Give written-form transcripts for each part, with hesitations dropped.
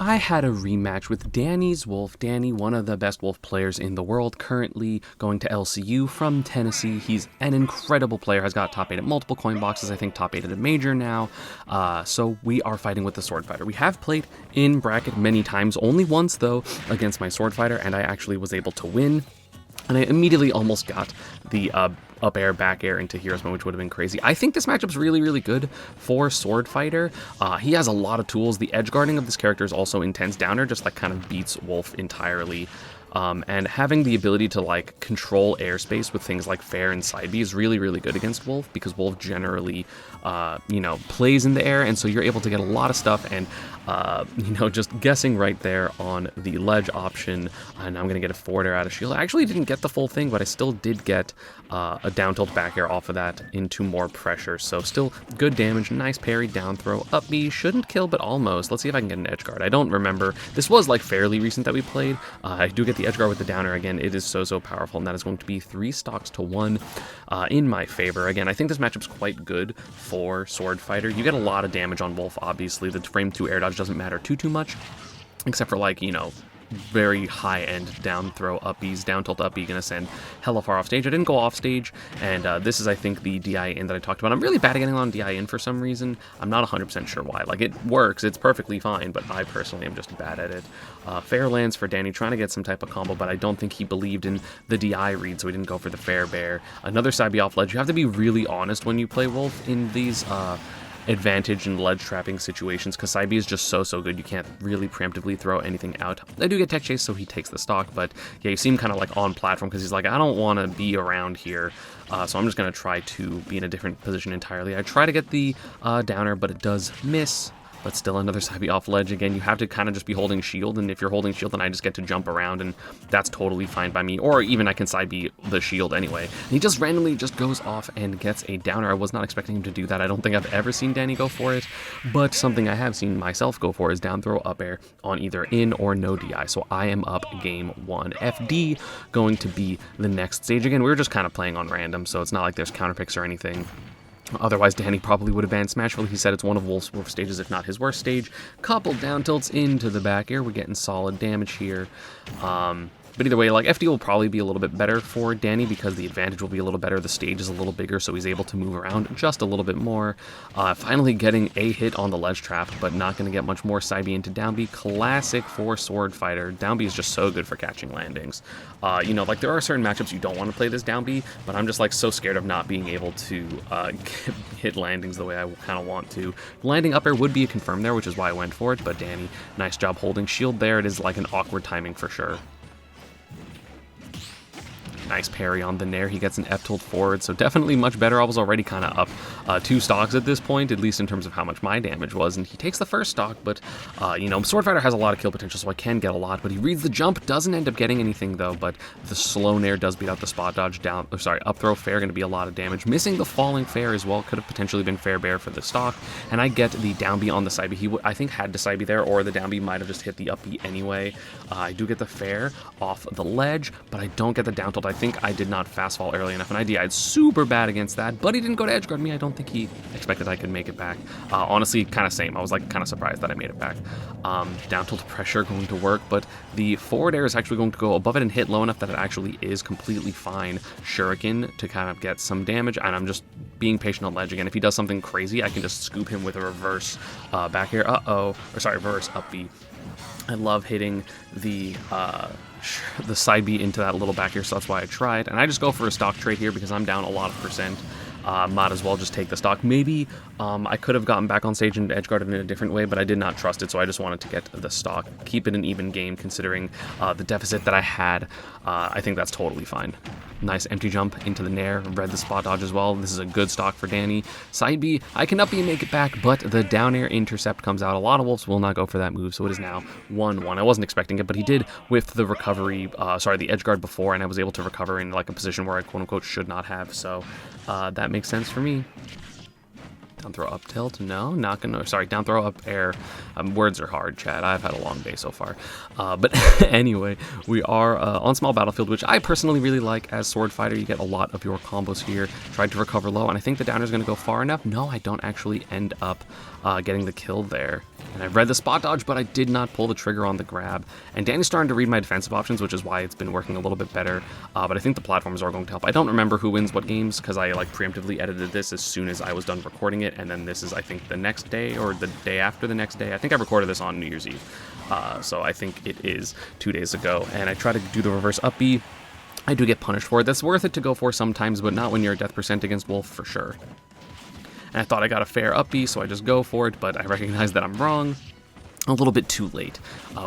I had a rematch with Dany's Wolf. Dany, one of the best Wolf players in the world, currently going to LCU from Tennessee. He's an incredible player, has got top 8 at multiple coin boxes, I think top 8 at a major now. So we are fighting with the Swordfighter. We have played in bracket many times, only once though, against my Swordfighter, and I actually was able to win. And I immediately almost got the up air, back air into Hero's Mode, which would have been crazy. I think this matchup's really, really good for Swordfighter. He has a lot of tools. The edge guarding of this character is also intense. Downer just like kind of beats Wolf entirely. And having the ability to like control airspace with things like Fair and Side B is really, really good against Wolf, because Wolf generally, plays in the air, and so you're able to get a lot of stuff. And just guessing right there on the ledge option, and I'm gonna get a forward air out of shield. I actually didn't get the full thing, but I still did get a down tilt back air off of that into more pressure. So still good damage, nice parry, down throw, up B, shouldn't kill, but almost. Let's see if I can get an edge guard. I don't remember. This was like fairly recent that we played. I do get the edge guard with the downer again. It is so powerful, and that is going to be 3 stocks to 1 in my favor. Again, I think this matchup's quite good for Swordfighter. You get a lot of damage on Wolf, obviously. The frame 2 air dodge doesn't matter too much, except for like, very high-end down throw up B's, down tilt up B, gonna send hella far off stage. I didn't go off stage, and this is, I think, the DI in that I talked about. I'm really bad at getting on DI in for some reason. I'm not 100% sure why. Like, it works, it's perfectly fine, but I personally am just bad at it. Fair lands for Dany, trying to get some type of combo, but I don't think he believed in the DI read, so he didn't go for the fair bear. Another side B off ledge. You have to be really honest when you play Wolf in these advantage and ledge trapping situations, because side B is just so good. You can't really preemptively throw anything out. I do get tech chase, so he takes the stock, but yeah, you see him kind of like on platform because he's like, I don't want to be around here, so I'm just going to try to be in a different position entirely. I try to get the downer, but it does miss. But still another side B off ledge. Again, you have to kind of just be holding shield, and if you're holding shield, then I just get to jump around, and that's totally fine by me. Or even I can side B the shield anyway. And he just randomly just goes off and gets a downer. I was not expecting him to do that. I don't think I've ever seen Dany go for it, but something I have seen myself go for is down throw up air on either in or no DI. So I am up game 1. FD going to be the next stage. Again, we were just kind of playing on random, so it's not like there's counter picks or anything. Otherwise, Dany probably would have banned Smashville. He said it's one of Wolf's worst stages, if not his worst stage. Couple down tilts into the back air. We're getting solid damage here. But either way, like, FD will probably be a little bit better for Dany because the advantage will be a little better. The stage is a little bigger, so he's able to move around just a little bit more. Finally getting a hit on the ledge trap, but not going to get much more. Side B into down B. Classic for Swordfighter. Down B is just so good for catching landings. Like, there are certain matchups you don't want to play this down B, but I'm just, like, so scared of not being able to hit landings the way I kind of want to. Landing up air would be a confirm there, which is why I went for it, but Dany, nice job holding shield there. It is, like, an awkward timing for sure. Nice parry on the nair. He gets an F tilt forward, so definitely much better. I was already kind of up 2 stocks at this point, at least in terms of how much my damage was, and he takes the first stock, but, Swordfighter has a lot of kill potential, so I can get a lot, but he reads the jump, doesn't end up getting anything, though, but the slow nair does beat out the spot dodge. Up throw fair, going to be a lot of damage. Missing the falling fair as well, could have potentially been fair bear for the stock, and I get the down B on the side B. He, I think, had to side B there, or the down B might have just hit the up B anyway. I do get the fair off the ledge, but I don't get the down tilt. I think I did not fast fall early enough, and I DI'd super bad against that, but he didn't go to edge guard me. I don't think he expected I could make it back. Honestly, kind of same. I was like kind of surprised that I made it back. Down tilt pressure going to work, but the forward air is actually going to go above it and hit low enough that it actually is completely fine. Shuriken to kind of get some damage, and I'm just being patient on ledge again. If he does something crazy, I can just scoop him with a reverse back air. Reverse up B. I love hitting the side B into that little back here, so that's why I tried. And I just go for a stock trade here because I'm down a lot of percent. Might as well just take the stock. Maybe I could have gotten back on stage and edge guarded in a different way, but I did not trust it, so I just wanted to get the stock. Keep it an even game considering the deficit that I had. I think that's totally fine. Nice empty jump into the nair, read the spot dodge as well. This is a good stock for Dany. Side B, I can up B and make it back, but the down air intercept comes out. A lot of Wolves will not go for that move, so it is now 1-1. I wasn't expecting it, but he did with the recovery, the edge guard before, and I was able to recover in like a position where I quote-unquote should not have, so that makes sense for me. Down throw up tilt, no, not gonna, down throw up air. Words are hard, chat. I've had a long day so far. But anyway, we are on small battlefield, which I personally really like as Swordfighter. You get a lot of your combos here. Tried to recover low, and I think the downer is gonna go far enough. No, I don't actually end up getting the kill there. And I read the spot dodge, but I did not pull the trigger on the grab. And Dany's starting to read my defensive options, which is why it's been working a little bit better. But I think the platforms are going to help. I don't remember who wins what games, because I like preemptively edited this as soon as I was done recording it. And then this is, I think, the next day or the day after the next day. I think I recorded this on New Year's Eve. So I think it is 2 days ago. And I try to do the reverse up B. I do get punished for it. That's worth it to go for sometimes, but not when you're at death percent against Wolf for sure. And I thought I got a fair up B, so I just go for it, but I recognize that I'm wrong a little bit too late,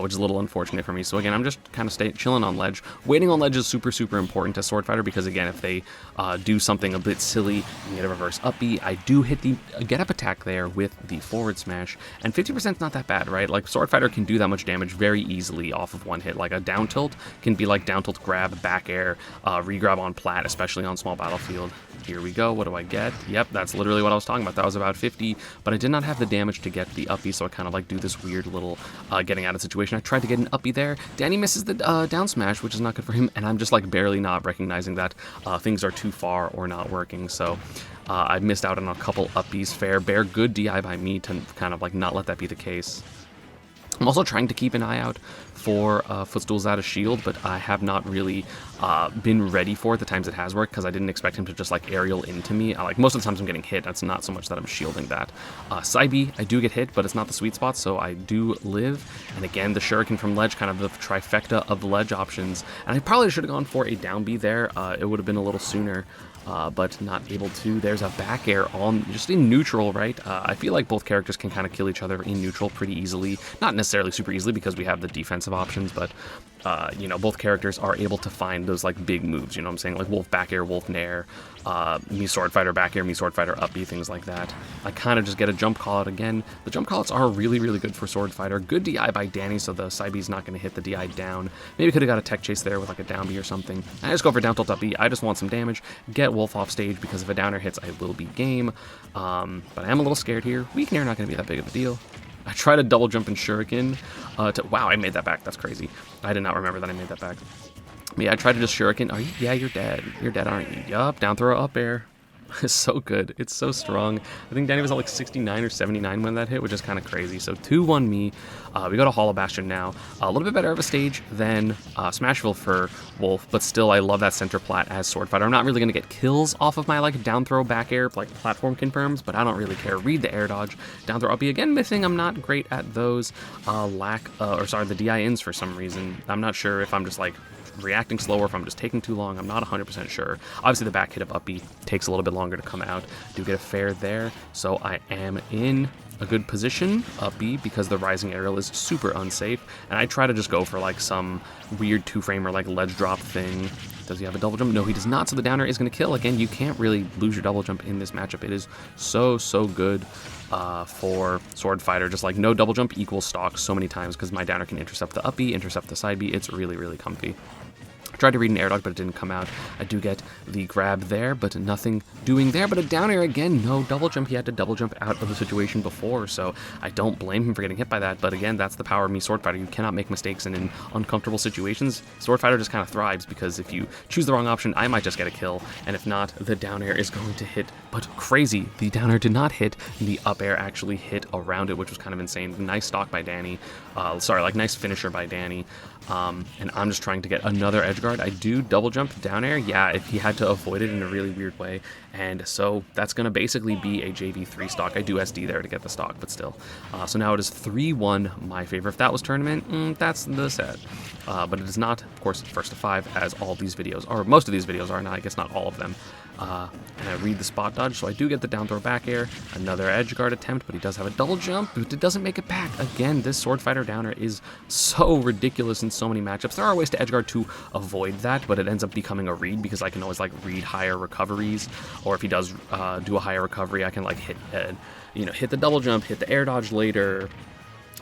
which is a little unfortunate for me. So again, I'm just kind of chilling on ledge. Waiting on ledge is super, super important to Swordfighter because, again, if they do something a bit silly and get a reverse up B, I do hit the get up attack there with the forward smash, and 50% is not that bad, right? Like, Swordfighter can do that much damage very easily off of one hit. Like, a down tilt can be like down tilt grab, back air, regrab on plat, especially on small battlefield. Here we go. What do I get? Yep, that's literally what I was talking about. That was about 50, but I did not have the damage to get the up B, so I kind of like do this weird little getting out of situation. I tried to get an up B there. Dany misses the down smash, which is not good for him, and I'm just like barely not recognizing that things are too far or not working. So I missed out on a couple up Bs. Fair, bear, good DI by me to kind of like not let that be the case. I'm also trying to keep an eye out for footstools out of shield, but I have not really been ready for it the times it has worked, because I didn't expect him to just like aerial into me. Like, most of the times I'm getting hit. That's not so much that I'm shielding that. Side B, I do get hit, but it's not the sweet spot, so I do live. And again, the shuriken from ledge, kind of the trifecta of the ledge options. And I probably should have gone for a down B there. It would have been a little sooner. But not able to. There's a back air on just in neutral, right? I feel like both characters can kind of kill each other in neutral pretty easily. Not necessarily super easily because we have the defensive options, but you know, both characters are able to find those like big moves, you know what I'm saying? Like Wolf back air, Wolf nair, Mii Swordfighter back air, Mii Swordfighter up B, things like that. I kind of just get a jump call out again. The jump callouts are really, really good for Swordfighter. Good DI by Dany, so the side B is not going to hit the DI down. Maybe could have got a tech chase there with like a down B or something. I just go for down tilt up B. I just want some damage. Get Wolf off stage, because if a downer hits, I will be game. But I am a little scared here. Weak nair not going to be that big of a deal. I tried to double jump in shuriken. Wow, I made that back. That's crazy. I did not remember that I made that back. Yeah, I tried to just shuriken. Oh, yeah, you're dead. You're dead, aren't you? Yup, down throw, up air. It's so good. It's so strong. I think Dany was at like 69 or 79 when that hit, which is kind of crazy. So 2-1 me. We go to Hollow Bastion now. A little bit better of a stage than Smashville for Wolf, but still I love that center plat as Swordfighter. I'm not really going to get kills off of my like down throw back air, like platform confirms, but I don't really care. Read the air dodge. Down throw up B again missing. I'm not great at those. The DI-ins for some reason. I'm not sure if I'm just like reacting slower, if I'm just taking too long. I'm not 100% sure. Obviously the back hit of up B takes a little bit longer to come out. Do get a fair there, so I am in a good position up B because the rising aerial is super unsafe, and I try to just go for like some weird two-frame or like ledge drop thing. Does he have a double jump? No, he does not, so the downer is going to kill. Again, you can't really lose your double jump in this matchup. It is so good for Swordfighter. Just like no double jump equals stock so many times, because my downer can intercept the up B, intercept the side B. It's really, really comfy. I tried to read an air dodge, but it didn't come out. I do get the grab there, but nothing doing there. But a down air again, no double jump. He had to double jump out of the situation before, so I don't blame him for getting hit by that. But again, that's the power of Mii Swordfighter. You cannot make mistakes, and in uncomfortable situations, Swordfighter just kind of thrives, because if you choose the wrong option, I might just get a kill, and if not, the down air is going to hit. But crazy, the down air did not hit. The up air actually hit around it, which was kind of insane. Nice stock by Dany. Nice finisher by Dany. And I'm just trying to get another edge guard. I do double jump down air. Yeah, if he had to avoid it in a really weird way. And so that's going to basically be a JV3 stock. I do SD there to get the stock, but still. So now it is 3-1 my favor. If that was tournament, that's the set. But it is not, of course, first to 5, as all these videos, or most of these videos are, now I guess not all of them. And I read the spot dodge, so I do get the down throw back air, another edge guard attempt, but he does have a double jump, but it doesn't make it back. Again, this Swordfighter downer is so ridiculous in so many matchups. There are ways to edge guard to avoid that, but it ends up becoming a read, because I can always like read higher recoveries, or if he does do a higher recovery, I can like hit the double jump, hit the air dodge later.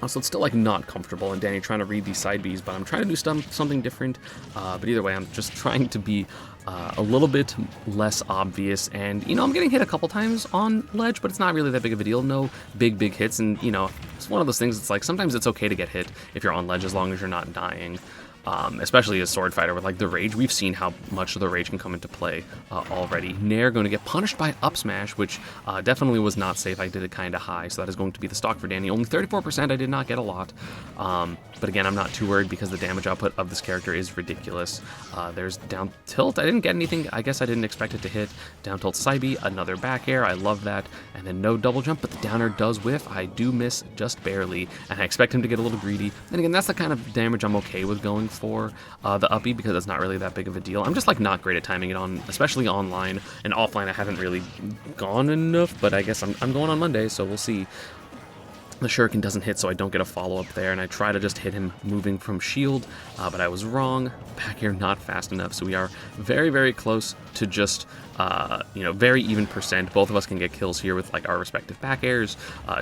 So it's still like not comfortable, and Dany trying to read these side Bs, but I'm trying to do something different. But either way, I'm just trying to be a little bit less obvious, and I'm getting hit a couple times on ledge, but it's not really that big of a deal. No big hits, and it's one of those things. It's like sometimes it's okay to get hit if you're on ledge, as long as you're not dying. especially as Swordfighter with like the rage. We've seen how much the rage can come into play already. Nair going to get punished by up smash, which definitely was not safe. I did it kind of high, so that is going to be the stock for Dany. Only 34%, I did not get a lot. But again, I'm not too worried because the damage output of this character is ridiculous. There's down tilt. I didn't get anything. I guess I didn't expect it to hit. Down tilt Psybe, another back air. I love that. And then no double jump, but the downer does whiff. I do miss just barely, and I expect him to get a little greedy. And again, that's the kind of damage I'm okay with going for the uppy, because it's not really that big of a deal. I'm just like not great at timing it on, especially online, and offline I haven't really gone enough, but I guess I'm going on Monday, so we'll see. The shuriken doesn't hit, so I don't get a follow-up there, and I try to just hit him moving from shield, but I was wrong. Back here not fast enough, so we are very, very close to just, you know, very even percent. Both of us can get kills here with like our respective back airs,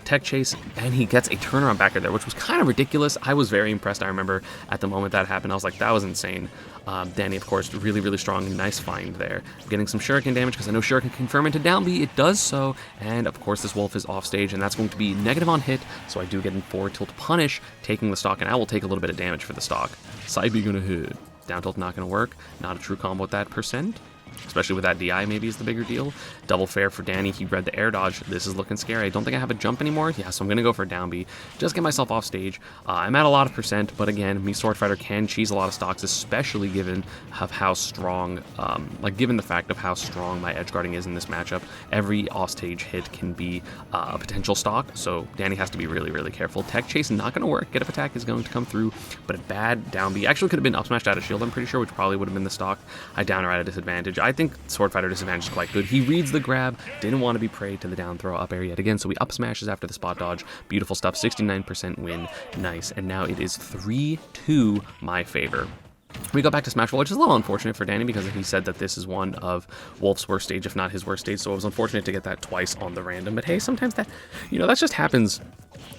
tech chase, and he gets a turnaround back air there, which was kind of ridiculous. I was very impressed. I remember at the moment that happened, I was like, that was insane. Dany, of course, really, really strong. Nice find there. Getting some shuriken damage, because I know shuriken can confirm into down B. It does so, and of course this wolf is off stage, and that's going to be negative on hit, so I do get in forward tilt punish, taking the stock, and I will take a little bit of damage for the stock. Psybe gonna hit. Down tilt not gonna work. Not a true combo with that percent. Especially with that DI, maybe is the bigger deal. Double fair for Dany. He read the air dodge. This is looking scary. I don't think I have a jump anymore. Yeah, so I'm going to go for a down B. Just get myself off stage. I'm at a lot of percent, but again, Mii Swordfighter can cheese a lot of stocks, especially given of how strong, given the fact of how strong my edge guarding is in this matchup. Every off-stage hit can be a potential stock, so Dany has to be really, really careful. Tech chase not going to work. Get up attack is going to come through, but a bad down B. Actually could have been up smashed out of shield, I'm pretty sure, which probably would have been the stock. I downer at a disadvantage. I think Swordfighter disadvantage is quite good. He reads the grab, didn't want to be prey to the down throw up air yet again, so he up smashes after the spot dodge. Beautiful stuff, 69% win, nice. And now it is 3-2 my favor. We go back to Smashville, which is a little unfortunate for Dany because he said that this is one of Wolf's worst stage, if not his worst stage, so it was unfortunate to get that twice on the random. But hey, sometimes that, you know, that just happens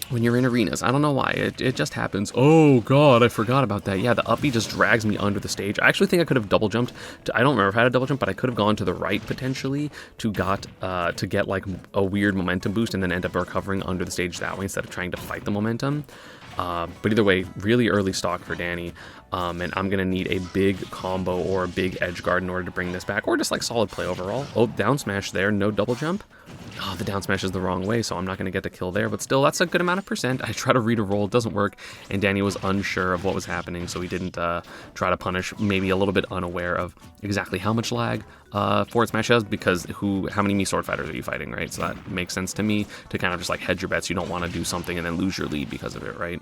when you're in arenas. I don't know why. It just happens. Oh, God, I forgot about that. Yeah, the uppy just drags me under the stage. I actually think I could have double jumped. I don't remember if I had a double jump, but I could have gone to the right, potentially, to get, like, a weird momentum boost and then end up recovering under the stage that way instead of trying to fight the momentum. But either way, really early stock for Dany, and I'm going to need a big combo or a big edge guard in order to bring this back, or just, like, solid play overall. Oh, down smash there, no double jump. Oh, the down smash is the wrong way, so I'm not going to get the kill there, but still, that's a good amount of percent. I try to read a roll, it doesn't work, and Dany was unsure of what was happening, so he didn't try to punish, maybe a little bit unaware of exactly how much lag forward smash has, because how many Mii Swordfighters are you fighting, right? So that makes sense to me, to kind of just like hedge your bets. You don't want to do something and then lose your lead because of it, right?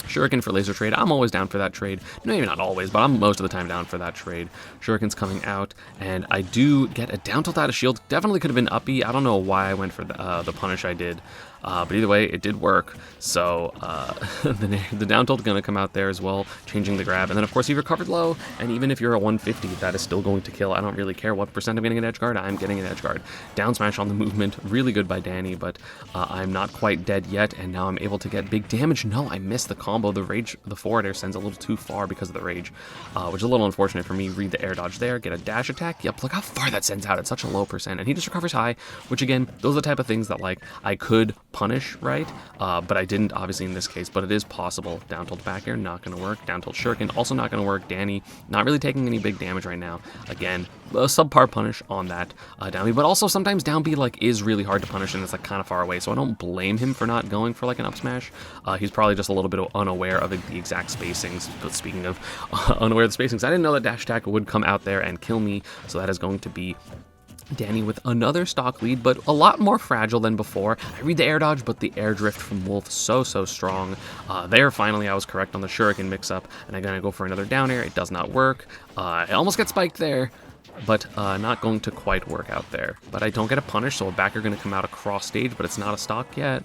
Shuriken for laser trade. I'm always down for that trade. No, maybe not always, but I'm most of the time down for that trade. Shuriken's coming out, and I do get a down tilt out of shield. Definitely could have been uppy. I don't know why I went for the punish I did. But either way, it did work. So the down tilt going to come out there as well, changing the grab. And then, of course, he recovered low. And even if you're at 150, that is still going to kill. I don't really care what percent I'm getting an edge guard. I'm getting an edge guard. Down smash on the movement. Really good by Dany, but I'm not quite dead yet. And now I'm able to get big damage. No, I missed the combo. The rage, the forward air sends a little too far because of the rage, which is a little unfortunate for me. Read the air dodge there. Get a dash attack. Yep, look how far that sends out. It's such a low percent. And he just recovers high, which, again, those are the type of things that, like, I could punish, right? But I didn't, obviously, in this case, but it is possible. Down tilt back air, not going to work. Down tilt shuriken, also not going to work. Dany, not really taking any big damage right now. Again, a subpar punish on that down B, but also sometimes down B, like, is really hard to punish, and it's, like, kind of far away, so I don't blame him for not going for, like, an up smash. He's probably just a little bit unaware of the exact spacings. But speaking of unaware of the spacings, I didn't know that dash attack would come out there and kill me, so that is going to be Dany with another stock lead, but a lot more fragile than before. I read the air dodge, but the air drift from Wolf so strong. There, finally, I was correct on the shuriken mix-up, and I'm going to go for another down air. It does not work. I almost get spiked there, but not going to quite work out there. But I don't get a punish, so a backer going to come out across stage, but it's not a stock yet.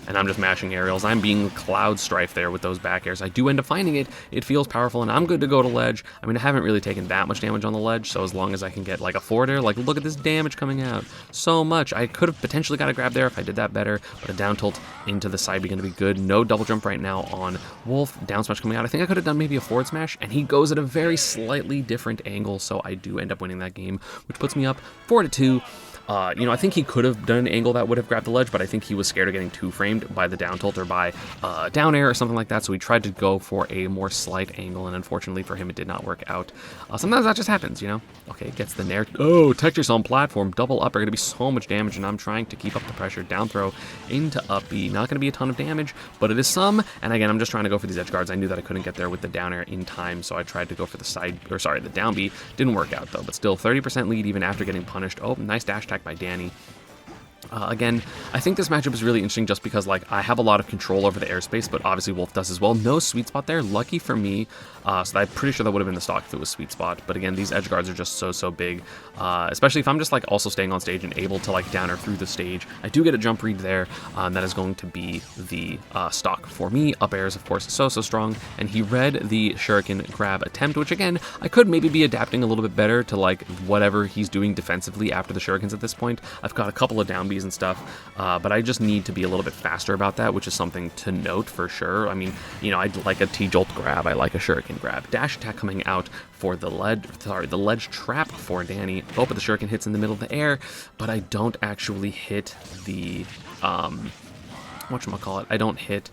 And I'm just mashing aerials. I'm being Cloud Strife there with those back airs. I do end up finding it. It feels powerful, and I'm good to go to ledge. I mean, I haven't really taken that much damage on the ledge, so as long as I can get, like, a forward air, like, look at this damage coming out. So much. I could have potentially got a grab there if I did that better, but a down tilt into the side be going to be good. No double jump right now on Wolf. Down smash coming out. I think I could have done maybe a forward smash, and he goes at a very slightly different angle, so I do end up winning that game, which puts me up 4-2. You know, I think he could have done an angle that would have grabbed the ledge, but I think he was scared of getting too framed by the down tilt or by down air or something like that, so he tried to go for a more slight angle, and unfortunately for him, it did not work out. Sometimes that just happens, you know? Okay, gets the nair. Oh, Tetris on platform, double up are going to be so much damage, and I'm trying to keep up the pressure. Down throw into up B, not going to be a ton of damage, but it is some, and again, I'm just trying to go for these edge guards. I knew that I couldn't get there with the down air in time, so I tried to go for the side, or sorry, the down B. Didn't work out, though, but still 30% lead even after getting punished. Oh, nice dash attack by Dany. Again, I think this matchup is really interesting just because, like, I have a lot of control over the airspace, but obviously Wolf does as well. No sweet spot there. Lucky for me, so I'm pretty sure that would have been the stock if it was sweet spot. But again, these edge guards are just so big, especially if I'm just, like, also staying on stage and able to, like, down air through the stage. I do get a jump read there. That is going to be the stock for me. Up air is, of course, so strong. And he read the shuriken grab attempt, which, again, I could maybe be adapting a little bit better to, like, whatever he's doing defensively after the shurikens at this point. I've got a couple of down Bs and stuff, but I just need to be a little bit faster about that, which is something to note for sure. I mean, you know, I'd like a T-jolt grab, I like a shuriken grab. Dash attack coming out for the ledge trap for Dany. Oh, but the shuriken hits in the middle of the air, but I don't actually hit the whatchamacallit, I don't hit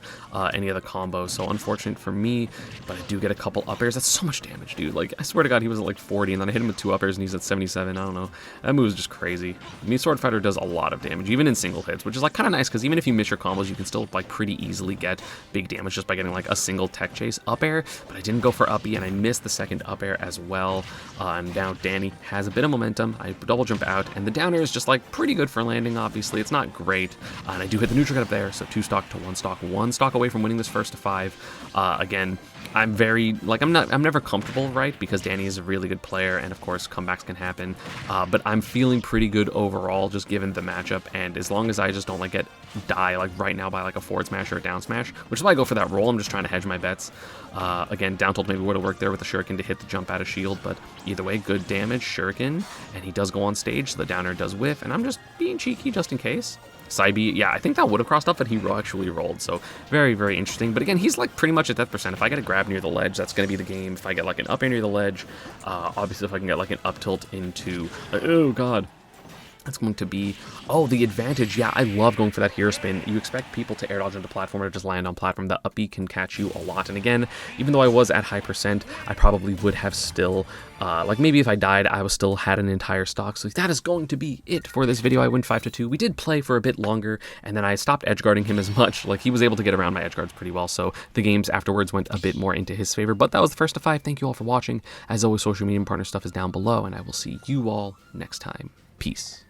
any of the combos, so unfortunate for me, but I do get a couple up airs. That's so much damage, dude. Like, I swear to God, he was at like 40, and then I hit him with 2 up airs, and he's at 77. I don't know. That move is just crazy. Mii Swordfighter does a lot of damage, even in single hits, which is like kind of nice, because even if you miss your combos, you can still like pretty easily get big damage just by getting like a single tech chase up air, but I didn't go for up E, and I missed the second up air as well, and now Dany has a bit of momentum. I double jump out, and the down air is just like pretty good for landing, obviously. It's not great, and I do hit the neutral cut up there, so 2 stock to 1 stock, 1 stock away from winning this first to 5. Again, I'm very, like, I'm never comfortable, right, because Dany is a really good player, and of course comebacks can happen, but I'm feeling pretty good overall just given the matchup, and as long as I just don't like die like right now by like a forward smash or a down smash, which is why I go for that roll. I'm just trying to hedge my bets. Again, down tilt maybe would have worked there with the shuriken to hit the jump out of shield, but either way, good damage, shuriken, and he does go on stage, so the downer does whiff, and I'm just being cheeky just in case. Side B, yeah, I think that would have crossed up, but he actually rolled, so very interesting. But again, he's like pretty much at death percent. If I get a grab near the ledge, that's going to be the game. If I get like an up air near the ledge, obviously if I can get like an up tilt into, oh god, that's going to be, oh, the advantage. Yeah, I love going for that hero spin. You expect people to air dodge into platform or just land on platform. The up B can catch you a lot. And again, even though I was at high percent, I probably would have still, like maybe if I died, I was still had an entire stock. So that is going to be it for this video. I went 5-2. We did play for a bit longer, and then I stopped edge guarding him as much. Like, he was able to get around my edge guards pretty well. So the games afterwards went a bit more into his favor. But that was the first to 5. Thank you all for watching. As always, social media and partner stuff is down below, and I will see you all next time. Peace.